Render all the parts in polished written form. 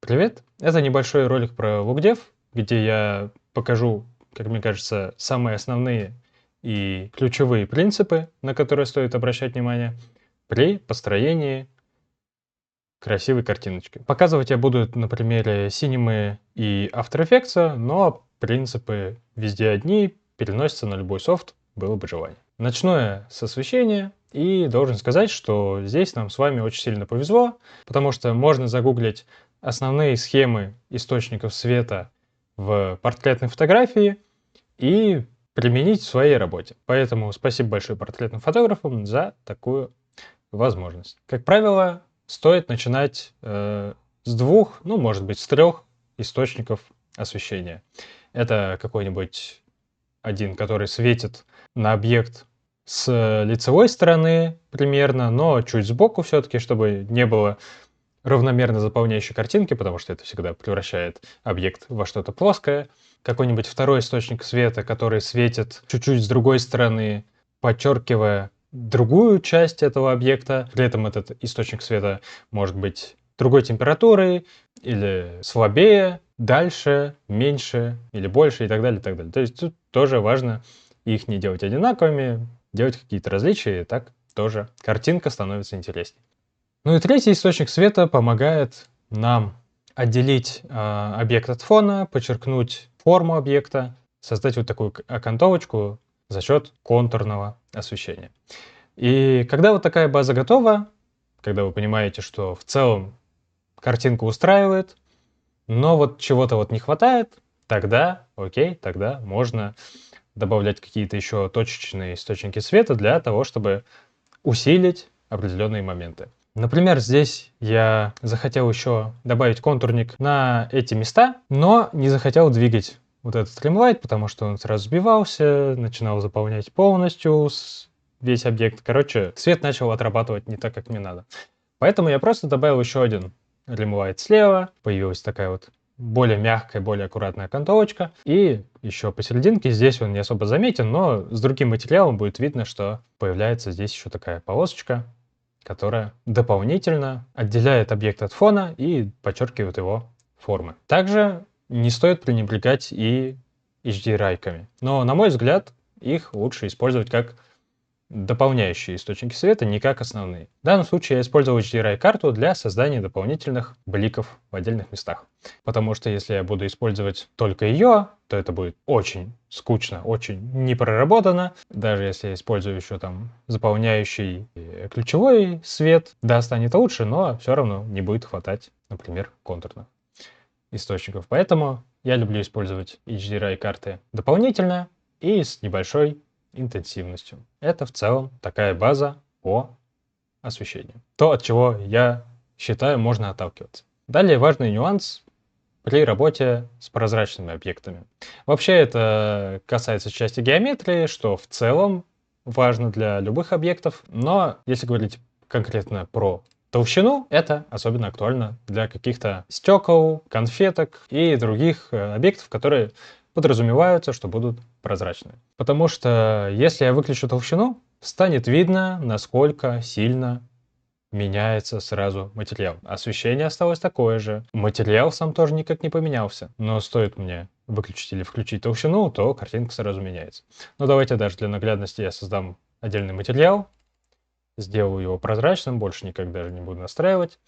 Привет! Это небольшой ролик про WebDev, где я покажу, как мне кажется, самые основные и ключевые принципы, на которые стоит обращать внимание при построении красивой картиночки. Показывать я буду на примере Cinema и After Effects, но принципы везде одни, переносятся на любой софт, было бы желание. Начну я с освещения и должен сказать, что здесь нам с вами очень сильно повезло, потому что можно загуглить основные схемы источников света в портретной фотографии и применить в своей работе. Поэтому спасибо большое портретным фотографам за такую возможность. Как правило, стоит начинать с двух, ну, может быть, с трех источников освещения. Это какой-нибудь один, который светит на объект с лицевой стороны примерно, но чуть сбоку все-таки, чтобы не было равномерно заполняющей картинки, потому что это всегда превращает объект во что-то плоское. Какой-нибудь второй источник света, который светит чуть-чуть с другой стороны, подчеркивая другую часть этого объекта. При этом этот источник света может быть другой температуры или слабее, дальше, меньше или больше и так далее, и так далее. То есть тут тоже важно их не делать одинаковыми, делать какие-то различия, и так тоже картинка становится интереснее. Ну и третий источник света помогает нам отделить объект от фона, подчеркнуть форму объекта, создать вот такую окантовочку за счет контурного освещения. И когда вот такая база готова, когда вы понимаете, что в целом картинка устраивает, но вот чего-то вот не хватает, тогда окей, тогда можно добавлять какие-то еще точечные источники света для того, чтобы усилить определенные моменты. Например, здесь я захотел еще добавить контурник на эти места, но не захотел двигать вот этот тримлайт, потому что он сразу сбивался, начинал заполнять полностью весь объект. Короче, свет начал отрабатывать не так, как мне надо. Поэтому я просто добавил еще один римлайт слева, появилась такая вот более мягкая, более аккуратная окантовочка. И еще посерединке, здесь он не особо заметен, но с другим материалом будет видно, что появляется здесь еще такая полосочка, которая дополнительно отделяет объект от фона и подчеркивает его формы. Также не стоит пренебрегать и HDRI-ками. Но, на мой взгляд, их лучше использовать как дополняющие источники света, не как основные. В данном случае я использовал HDRI-карту для создания дополнительных бликов в отдельных местах. Потому что если я буду использовать только ее, то это будет очень скучно, очень непроработано. Даже если я использую еще там заполняющий ключевой свет, да, станет лучше, но все равно не будет хватать, например, контурных источников. Поэтому я люблю использовать HDRI-карты дополнительно и с небольшой интенсивностью. Это в целом такая база по освещению. То, от чего я считаю, можно отталкиваться. Далее важный нюанс при работе с прозрачными объектами. Вообще это касается части геометрии, что в целом важно для любых объектов, но если говорить конкретно про толщину, это особенно актуально для каких-то стекол, конфеток и других объектов, которые подразумеваются, что будут прозрачные. Потому что если я выключу толщину, станет видно, насколько сильно меняется сразу материал. Освещение осталось такое же. Материал сам тоже никак не поменялся. Но стоит мне выключить или включить толщину, то картинка сразу меняется. Но давайте даже для наглядности я создам отдельный материал, сделаю его прозрачным, больше никак даже не буду настраивать.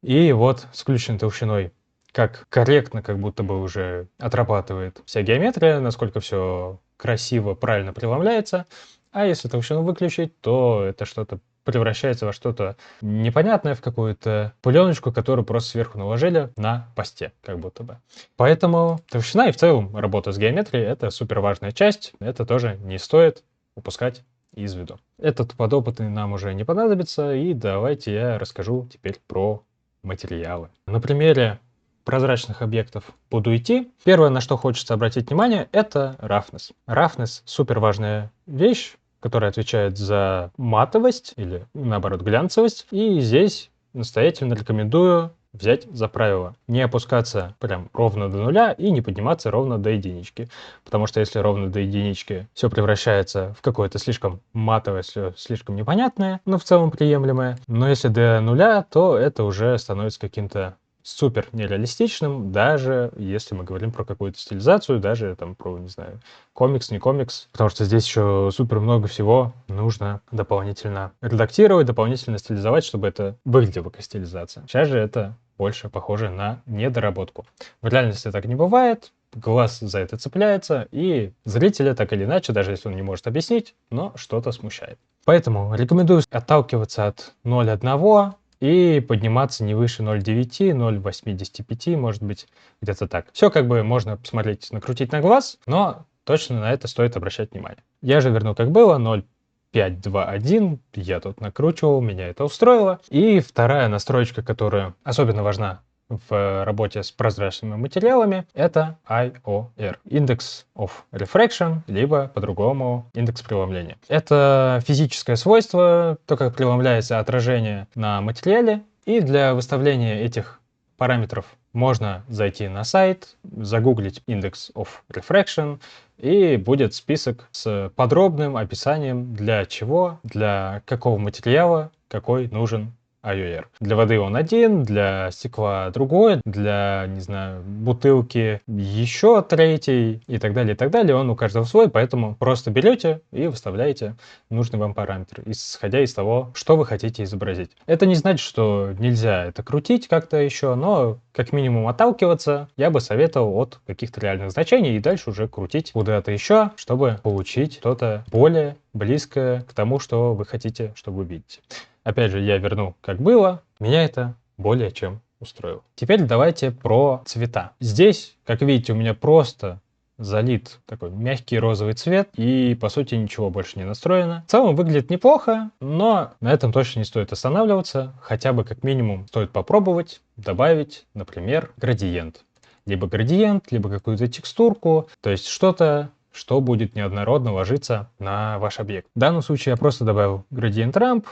И вот с включенной толщиной как корректно, как будто бы уже отрабатывает вся геометрия, насколько все красиво, правильно преломляется. А если толщину выключить, то это что-то превращается во что-то непонятное, в какую-то пленочку, которую просто сверху наложили на посте, как будто бы. Поэтому толщина и в целом работа с геометрией — это супер важная часть, это тоже не стоит упускать из виду. Этот подопытный нам уже не понадобится, и давайте я расскажу теперь про материалы. На примере прозрачных объектов буду идти. Первое, на что хочется обратить внимание, это roughness. Roughness — супер важная вещь, которая отвечает за матовость или, наоборот, глянцевость. И здесь настоятельно рекомендую взять за правило не опускаться прям ровно до нуля и не подниматься ровно до единички. Потому что если ровно до единички все превращается в какое-то слишком матовое, слишком непонятное, но в целом приемлемое. Но если до нуля, то это уже становится каким-то супер нереалистичным, даже если мы говорим про какую-то стилизацию, даже там про, не знаю, комикс, не комикс, потому что здесь еще супер много всего нужно дополнительно редактировать, дополнительно стилизовать, чтобы это выглядело как стилизация. Сейчас же это больше похоже на недоработку. В реальности так не бывает, глаз за это цепляется, и зрителя так или иначе, даже если он не может объяснить, но что-то смущает. Поэтому рекомендую отталкиваться от 0,1 и подниматься не выше 0,9, 0,85, может быть, где-то так. Все как бы можно посмотреть, накрутить на глаз, но точно на это стоит обращать внимание. Я же верну как было, 0,521, я тут накручивал, меня это устроило. И вторая настроечка, которая особенно важна в работе с прозрачными материалами, это IOR, Index of Refraction, либо по-другому индекс преломления. Это физическое свойство, то, как преломляется отражение на материале, и для выставления этих параметров можно зайти на сайт, загуглить Index of Refraction, и будет список с подробным описанием, для чего, для какого материала, какой нужен IOR. Для воды он один, для стекла другой, для, не знаю, бутылки еще третий и так далее, и так далее. Он у каждого свой, поэтому просто берете и выставляете нужный вам параметр, исходя из того, что вы хотите изобразить. Это не значит, что нельзя это крутить как-то еще, но как минимум отталкиваться я бы советовал от каких-то реальных значений и дальше уже крутить куда-то еще, чтобы получить что-то более близкое к тому, что вы хотите, что вы видите. Опять же, я верну как было, меня это более чем устроило. Теперь давайте про цвета. Здесь, как видите, у меня просто залит такой мягкий розовый цвет, и по сути ничего больше не настроено. В целом выглядит неплохо, но на этом точно не стоит останавливаться. Хотя бы как минимум стоит попробовать добавить, например, градиент. Либо градиент, либо какую-то текстурку, то есть что-то, что будет неоднородно ложиться на ваш объект. В данном случае я просто добавил градиент рамп,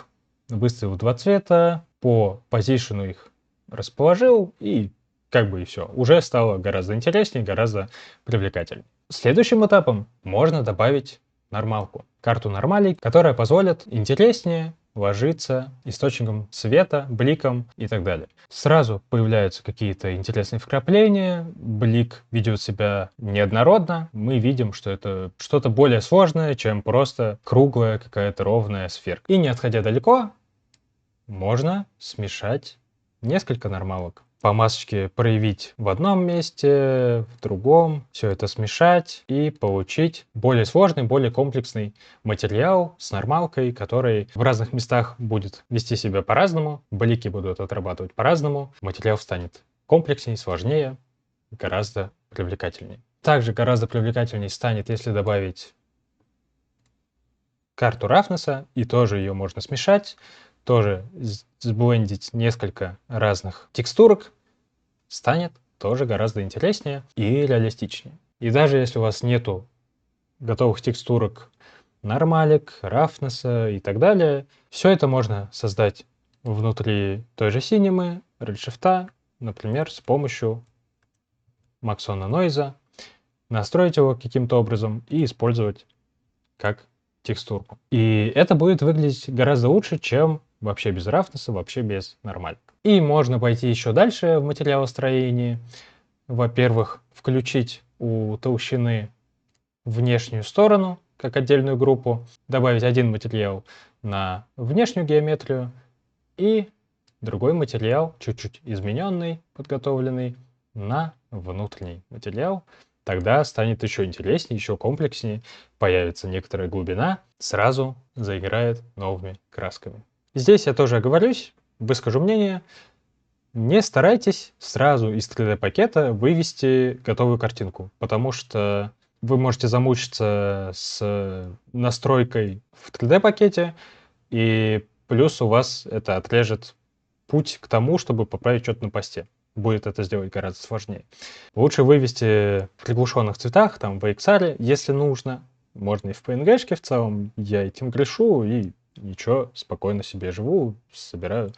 выставил два цвета, по позициону их расположил, и как бы и все. Уже стало гораздо интереснее, гораздо привлекательнее. Следующим этапом можно добавить нормалку. Карту нормалей, которая позволит интереснее ложиться источником света, бликом и так далее. Сразу появляются какие-то интересные вкрапления, блик ведет себя неоднородно, мы видим, что это что-то более сложное, чем просто круглая какая-то ровная сферка. И не отходя далеко, можно смешать несколько нормалок. По масочке проявить в одном месте, в другом, все это смешать и получить более сложный, более комплексный материал с нормалкой, который в разных местах будет вести себя по-разному, блики будут отрабатывать по-разному, материал станет комплекснее, сложнее, гораздо привлекательнее. Также гораздо привлекательнее станет, если добавить карту рафнесса, и тоже ее можно смешать, тоже сблендить несколько разных текстурок, станет тоже гораздо интереснее и реалистичнее. И даже если у вас нету готовых текстурок, нормалек, рафнесса и так далее, все это можно создать внутри той же Cinema, Redshift, например, с помощью Maxona Noise, настроить его каким-то образом и использовать как текстурку. И это будет выглядеть гораздо лучше, чем вообще без рафнесса, вообще без нормалек. И можно пойти еще дальше в материалостроении. Во-первых, включить у толщины внешнюю сторону, как отдельную группу, добавить один материал на внешнюю геометрию и другой материал, чуть-чуть измененный, подготовленный, на внутренний материал. Тогда станет еще интереснее, еще комплекснее, появится некоторая глубина, сразу заиграет новыми красками. Здесь я тоже оговорюсь, выскажу мнение. Не старайтесь сразу из 3D-пакета вывести готовую картинку, потому что вы можете замучиться с настройкой в 3D-пакете, и плюс у вас это отрежет путь к тому, чтобы поправить что-то на посте. Будет это сделать гораздо сложнее. Лучше вывести в приглушенных цветах, там в XR, если нужно. Можно и в PNG-шке в целом. Я этим грешу, и ничего, спокойно себе живу, собираю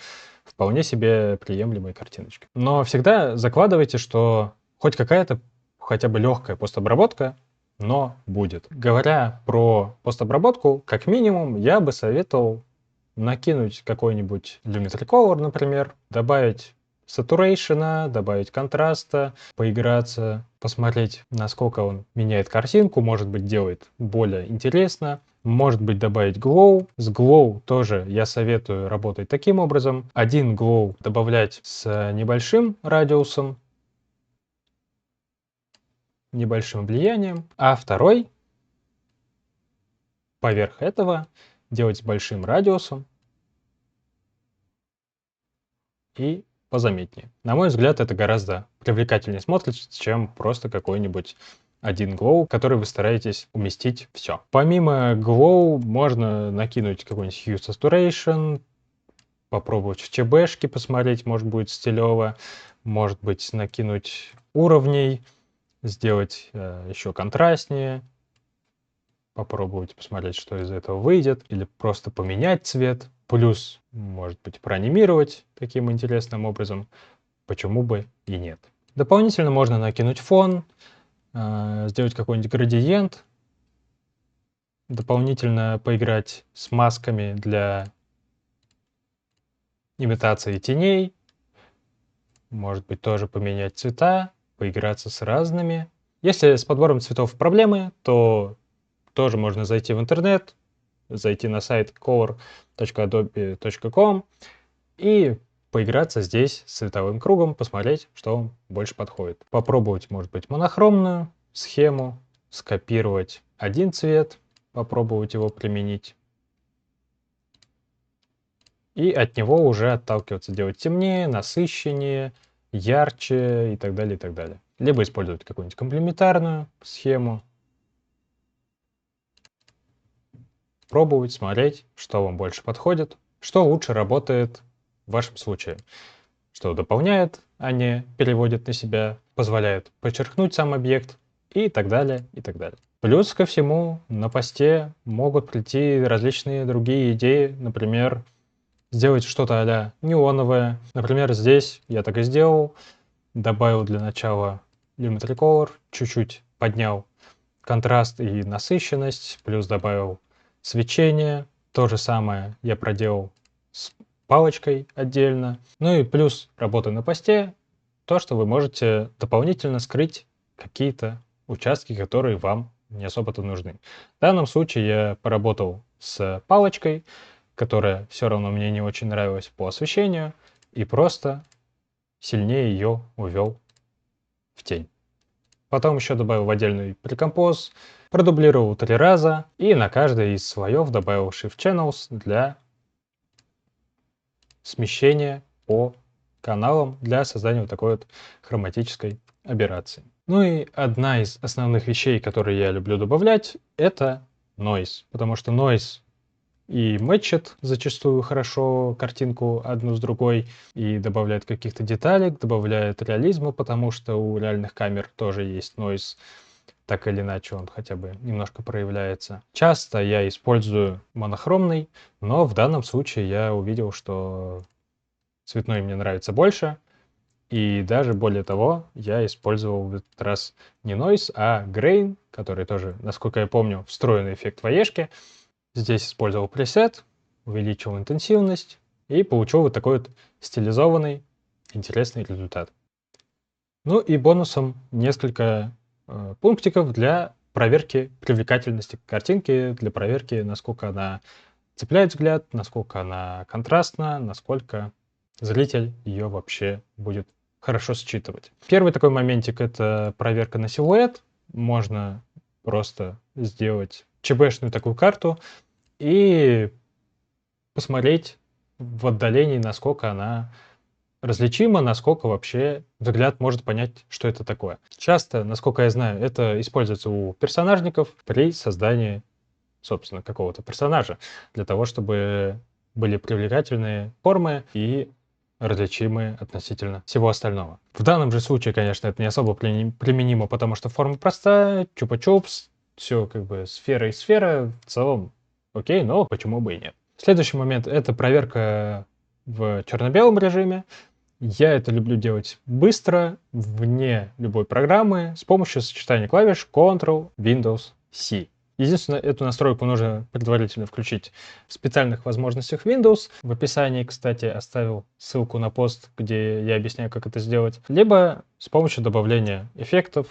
вполне себе приемлемые картиночки. Но всегда закладывайте, что хоть какая-то, хотя бы легкая постобработка, но будет. Говоря про постобработку, как минимум, я бы советовал накинуть какой-нибудь Lumetri Color, например, добавить saturation, добавить контраста, поиграться, посмотреть, насколько он меняет картинку, может быть, делает более интересно. Может быть, добавить glow. С glow тоже я советую работать таким образом. Один glow добавлять с небольшим радиусом, небольшим влиянием, а второй поверх этого делать с большим радиусом и позаметнее. На мой взгляд, это гораздо привлекательнее смотрится, чем просто какой-нибудь один glow, который вы стараетесь уместить все. Помимо glow можно накинуть какой-нибудь hue saturation, попробовать в ЧБшке посмотреть, может будет стилево, может быть накинуть уровней, сделать еще контрастнее, попробовать посмотреть, что из этого выйдет, или просто поменять цвет, плюс, может быть, проанимировать таким интересным образом, почему бы и нет. Дополнительно можно накинуть фон, сделать какой-нибудь градиент, дополнительно поиграть с масками для имитации теней, может быть, тоже поменять цвета, поиграться с разными. Если с подбором цветов проблемы, то тоже можно зайти в интернет, зайти на сайт color.adobe.com и поиграться здесь с цветовым кругом, посмотреть, что вам больше подходит. Попробовать, может быть, монохромную схему, скопировать один цвет, попробовать его применить. И от него уже отталкиваться, делать темнее, насыщеннее, ярче и так далее, и так далее. Либо использовать какую-нибудь комплементарную схему. Пробовать, смотреть, что вам больше подходит, что лучше работает в вашем случае. Что дополняет, а не переводит на себя, позволяет подчеркнуть сам объект и так далее, и так далее. Плюс ко всему на посте могут прийти различные другие идеи, например, сделать что-то а-ля неоновое. Например, здесь я так и сделал. Добавил для начала Lumetri Color, чуть-чуть поднял контраст и насыщенность, плюс добавил свечение. То же самое я проделал с палочкой отдельно. Ну и плюс работа на посте, то, что вы можете дополнительно скрыть какие-то участки, которые вам не особо-то нужны. В данном случае я поработал с палочкой, которая все равно мне не очень нравилась по освещению, и просто сильнее ее увел в тень. Потом еще добавил в отдельный прекомпоз, продублировал 3 раза и на каждый из слоев добавил Shift Channels для смещения по каналам для создания вот такой вот хроматической аберрации. Ну и одна из основных вещей, которые я люблю добавлять, это noise, потому что noise и мэтчит зачастую хорошо картинку одну с другой и добавляет каких-то деталек, добавляет реализма, потому что у реальных камер тоже есть noise, так или иначе он хотя бы немножко проявляется. Часто я использую монохромный, но в данном случае я увидел, что цветной мне нравится больше, и даже более того, я использовал в этот раз не noise, а grain, который тоже, насколько я помню, встроенный эффект в Аешке. Здесь использовал пресет, увеличил интенсивность и получил вот такой вот стилизованный, интересный результат. Ну и бонусом несколько пунктиков для проверки привлекательности картинки, для проверки, насколько она цепляет взгляд, насколько она контрастна, насколько зритель ее вообще будет хорошо считывать. Первый такой моментик — это проверка на силуэт. Можно просто сделать ЧБшную такую карту и посмотреть в отдалении, насколько она различима, насколько вообще взгляд может понять, что это такое. Часто, насколько я знаю, это используется у персонажников при создании, собственно, какого-то персонажа, для того, чтобы были привлекательные формы и различимые относительно всего остального. В данном же случае, конечно, это не особо применимо, потому что форма простая, чупа-чупс, все как бы сфера и сфера, в целом окей, но почему бы и нет. Следующий момент — это проверка в черно-белом режиме. Я это люблю делать быстро, вне любой программы, с помощью сочетания клавиш Ctrl, Windows, C. Единственное, эту настройку нужно предварительно включить в специальных возможностях Windows. В описании, кстати, оставил ссылку на пост, где я объясняю, как это сделать. Либо с помощью добавления эффектов,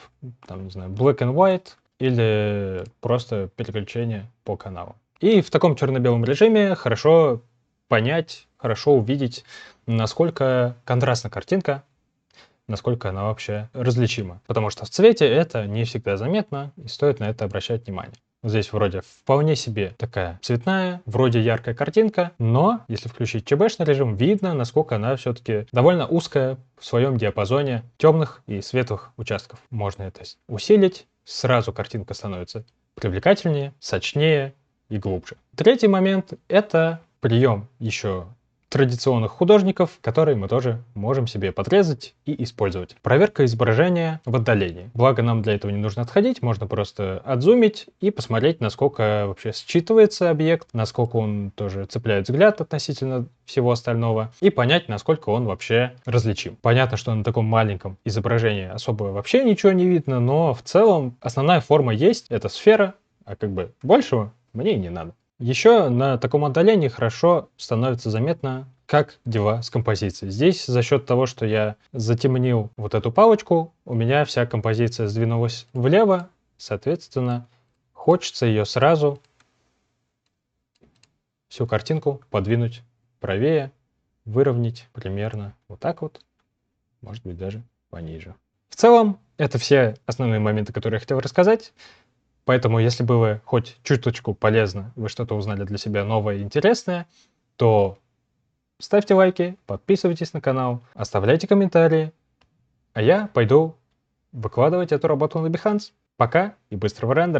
там, не знаю, Black and White, или просто переключения по каналам. И в таком черно-белом режиме хорошо понять, хорошо увидеть, насколько контрастна картинка, насколько она вообще различима. Потому что в цвете это не всегда заметно, и стоит на это обращать внимание. Здесь вроде вполне себе такая цветная, вроде яркая картинка, но если включить ЧБшный режим, видно, насколько она все-таки довольно узкая в своем диапазоне темных и светлых участков. Можно это усилить, сразу картинка становится привлекательнее, сочнее и глубже. Третий момент — это прием еще традиционных художников, которые мы тоже можем себе подрезать и использовать. Проверка изображения в отдалении. Благо нам для этого не нужно отходить, можно просто отзумить и посмотреть, насколько вообще считывается объект, насколько он тоже цепляет взгляд относительно всего остального, и понять, насколько он вообще различим. Понятно, что на таком маленьком изображении особо вообще ничего не видно, но в целом основная форма есть, это сфера, а как бы большего мне и не надо. Еще на таком отдалении хорошо становится заметно, как дела с композицией. Здесь за счет того, что я затемнил вот эту палочку, у меня вся композиция сдвинулась влево, соответственно, хочется ее сразу, всю картинку подвинуть правее, выровнять примерно вот так вот, может быть даже пониже. В целом, это все основные моменты, которые я хотел рассказать. Поэтому, если было хоть чуточку полезно, вы что-то узнали для себя новое и интересное, то ставьте лайки, подписывайтесь на канал, оставляйте комментарии, а я пойду выкладывать эту работу на Behance. Пока и быстрого рендера!